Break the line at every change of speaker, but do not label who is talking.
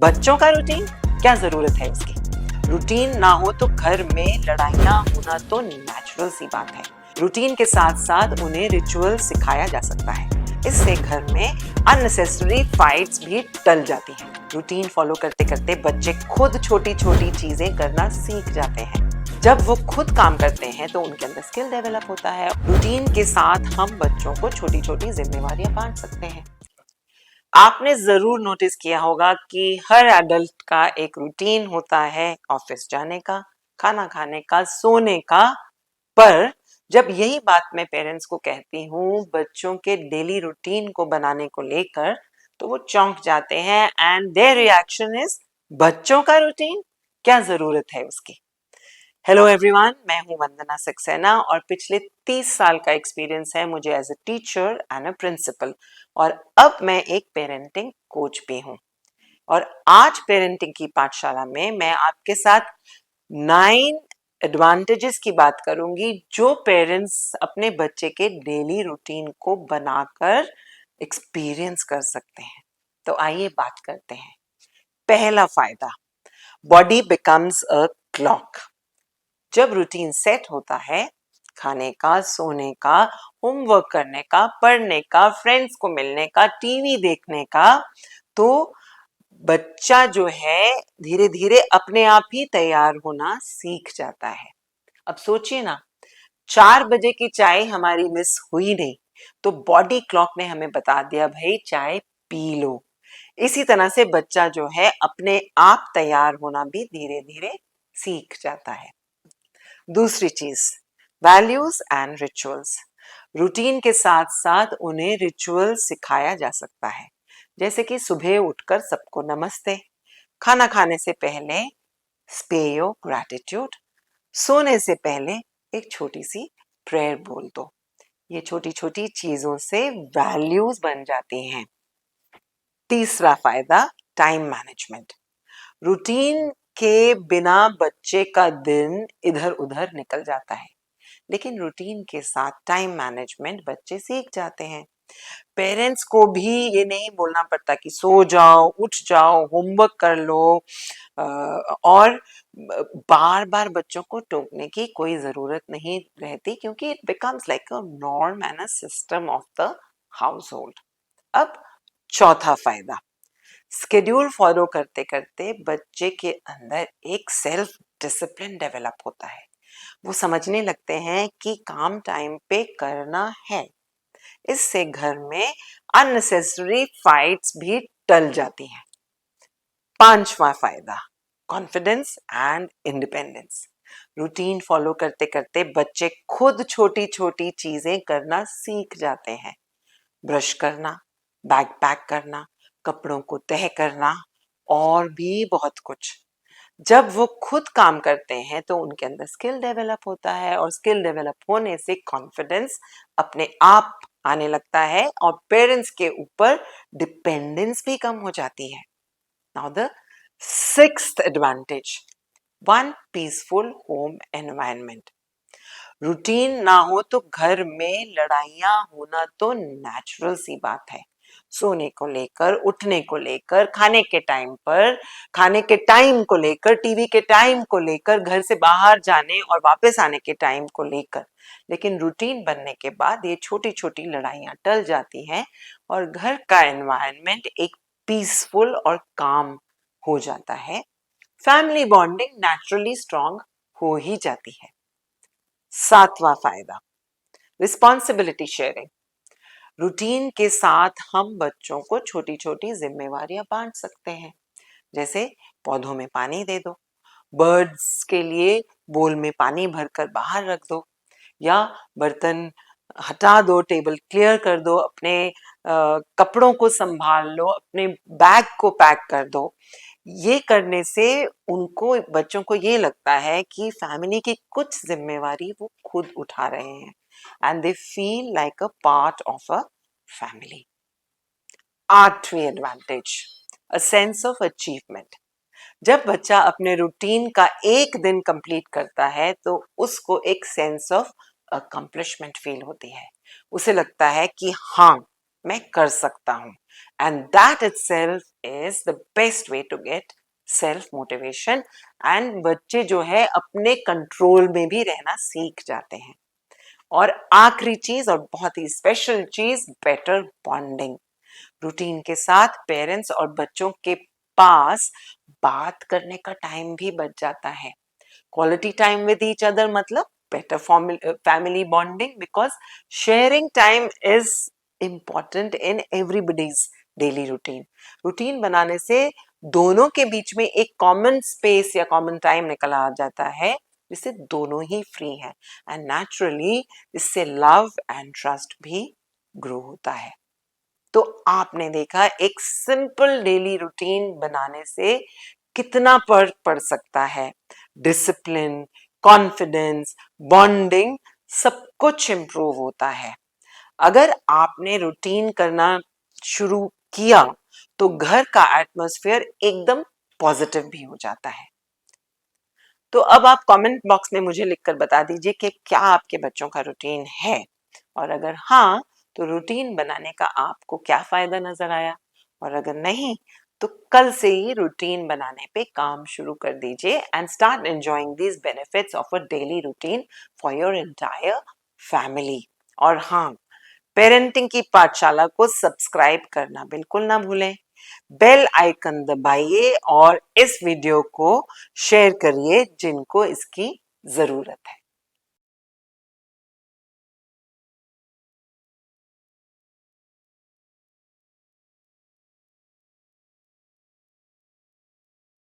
बच्चों का रूटीन, क्या जरूरत है उसकी। रूटीन ना हो तो घर में लड़ाइयाँ होना तो नेचुरल सी बात है। रूटीन के साथ साथ उन्हें रिचुअल सिखाया जा सकता है। इससे घर में अननेसेसरी फाइट्स भी टल जाती हैं। रूटीन फॉलो करते करते बच्चे खुद छोटी छोटी चीजें करना सीख जाते हैं। जब वो खुद काम करते हैं तो उनके अंदर स्किल डेवलप होता है। रूटीन के साथ हम बच्चों को छोटी छोटी जिम्मेवारियां बांट सकते हैं। आपने जरूर नोटिस किया होगा कि हर एडल्ट का एक रूटीन होता है, ऑफिस जाने का, खाना खाने का, सोने का। पर जब यही बात मैं पेरेंट्स को कहती हूँ बच्चों के डेली रूटीन को बनाने को लेकर, तो वो चौंक जाते हैं एंड देयर रिएक्शन इज, बच्चों का रूटीन, क्या जरूरत है उसकी। हेलो एवरीवन, मैं हूं वंदना सक्सेना और पिछले 30 साल का एक्सपीरियंस है मुझे as a teacher and a principal. और अब मैं एक पेरेंटिंग कोच भी हूं। और आज पेरेंटिंग की पाठशाला में मैं आपके साथ 9 एडवांटेजेस की बात करूंगी जो पेरेंट्स अपने बच्चे के डेली रूटीन को बनाकर एक्सपीरियंस कर सकते हैं। तो आइए बात करते हैं। पहला फायदा, बॉडी बिकम्स अ क्लॉक। जब रूटीन सेट होता है, खाने का, सोने का, होमवर्क करने का, पढ़ने का, फ्रेंड्स को मिलने का, टीवी देखने का, तो बच्चा जो है धीरे धीरे अपने आप ही तैयार होना सीख जाता है। अब सोचिए ना, 4 बजे की चाय हमारी मिस हुई नहीं तो बॉडी क्लॉक ने हमें बता दिया भाई चाय पी लो। इसी तरह से बच्चा जो है अपने आप तैयार होना भी धीरे धीरे सीख जाता है। दूसरी चीज, वैल्यूज एंड रिचुअल्स। रूटीन के साथ साथ उन्हें रिचुअल सिखाया जा सकता है। जैसे कि सुबह उठकर सबको नमस्ते, खाना खाने से पहले स्पेयो ग्रैटिट्यूड, सोने से पहले एक छोटी सी प्रेयर बोल दो। ये छोटी छोटी चीजों से वैल्यूज बन जाती हैं। तीसरा फायदा, टाइम मैनेजमेंट। रूटीन के बिना बच्चे का दिन इधर उधर निकल जाता है, लेकिन रूटीन के साथ टाइम मैनेजमेंट बच्चे सीख जाते हैं। पेरेंट्स को भी ये नहीं बोलना पड़ता कि सो जाओ, उठ जाओ, होमवर्क कर लो, और बार बार बच्चों को टोकने की कोई जरूरत नहीं रहती, क्योंकि it becomes like a norm and a system of the house hold. अब चौथा फायदा, स्केड्यूल फॉलो करते करते बच्चे के अंदर एक सेल्फ डिसिप्लिन डेवलप होता है। वो समझने लगते हैं कि काम टाइम पे करना है। इससे घर में अननेसेसरी फाइट्स भी टल जाती हैं। पांचवा फायदा, confidence and independence. Routine follow करते करते बच्चे खुद छोटी छोटी चीजें करना सीख जाते हैं। ब्रश करना, बैग पैक करना, कपड़ों को तह करना और भी बहुत कुछ। जब वो खुद काम करते हैं तो उनके अंदर स्किल डेवलप होता है और स्किल डेवलप होने से कॉन्फिडेंस अपने आप आने लगता है और पेरेंट्स के ऊपर डिपेंडेंस भी कम हो जाती है। Now the sixth advantage, one peaceful home environment. Routine ना हो तो घर में लड़ाइयां होना तो नेचुरल सी बात है। सोने को लेकर, उठने को लेकर, खाने के टाइम पर, खाने के टाइम को लेकर, टीवी के टाइम को लेकर, घर से बाहर जाने और वापस आने के टाइम को लेकर। लेकिन रूटीन बनने के बाद ये छोटी छोटी लड़ाइयां टल जाती हैं और घर का एनवायरनमेंट एक पीसफुल और काम हो जाता है। फैमिली बॉन्डिंग नेचुरली स्ट्रांग हो ही जाती है। सातवां फायदा, रिस्पॉन्सिबिलिटी शेयरिंग। रूटीन के साथ हम बच्चों को छोटी छोटी जिम्मेवारियां बांट सकते हैं। जैसे पौधों में पानी दे दो, बर्ड्स के लिए बोल में पानी भरकर बाहर रख दो, या बर्तन हटा दो, टेबल क्लियर कर दो, अपने कपड़ों को संभाल लो, अपने बैग को पैक कर दो। ये करने से उनको, बच्चों को ये लगता है कि फैमिली की कुछ जिम्मेवारी वो खुद उठा रहे हैं and they feel like a part of a family. आठवीं advantage, a sense of achievement. जब बच्चा अपने रूटीन का एक दिन कंप्लीट करता है तो उसको एक सेंस ऑफ अकम्प्लिशमेंट फील होती है। उसे लगता है कि हाँ, मैं कर सकता हूँ। and that itself is the best way to get self motivation and बच्चे जो है अपने कंट्रोल में भी रहना सीख जाते हैं। और आखिरी चीज और बहुत ही स्पेशल चीज, बेटर बॉन्डिंग। रूटीन के साथ पेरेंट्स और बच्चों के पास बात करने का टाइम भी बच जाता है। Quality time with each other मतलब better family bonding, because sharing time is important in everybody's daily routine. Routine बनाने से दोनों के बीच में एक कॉमन स्पेस या कॉमन टाइम निकल आ जाता है जिससे दोनों ही फ्री हैं, एंड नेचुरली इससे लव एंड ट्रस्ट भी ग्रो होता है। तो आपने देखा एक सिंपल डेली रूटीन बनाने से कितना फर्क पड़ सकता है। डिसिप्लिन, कॉन्फिडेंस, बॉन्डिंग, सब कुछ इंप्रूव होता है। अगर आपने रूटीन करना शुरू किया तो घर का एटमॉस्फेयर एकदम पॉजिटिव भी हो जाता है। तो अब आप कमेंट बॉक्स में मुझे लिखकर बता दीजिए कि क्या आपके बच्चों का रूटीन है, और अगर हाँ तो रूटीन बनाने का आपको क्या फायदा नजर आया, और अगर नहीं तो कल से ही रूटीन बनाने पे काम शुरू कर दीजिए and start enjoying these benefits of a daily routine for your entire family. और हाँ, पेरेंटिंग की पाठशाला को सब्सक्राइब करना बिल्कुल ना भूलें। बेल आइकन दबाइए और इस वीडियो को शेयर करिए जिनको इसकी जरूरत है।